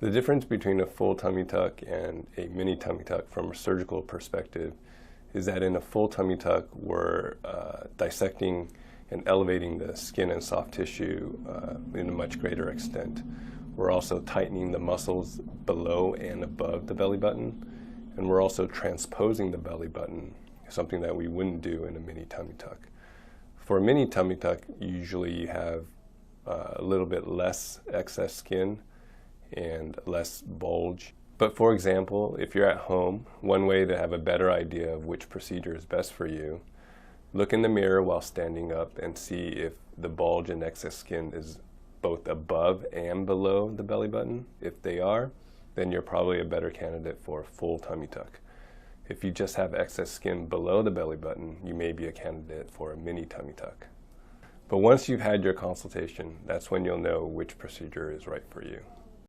The difference between a full tummy tuck and a mini tummy tuck from a surgical perspective is that in a full tummy tuck, we're dissecting and elevating the skin and soft tissue in a much greater extent. We're also tightening the muscles below and above the belly button, and we're also transposing the belly button, something that we wouldn't do in a mini tummy tuck. For a mini tummy tuck, usually you have a little bit less excess skin and less bulge. But for example, if you're at home, one way to have a better idea of which procedure is best for you, look in the mirror while standing up and see if the bulge and excess skin is both above and below the belly button. If they are, then you're probably a better candidate for a full tummy tuck. If you just have excess skin below the belly button, you may be a candidate for a mini tummy tuck. But once you've had your consultation, that's when you'll know which procedure is right for you.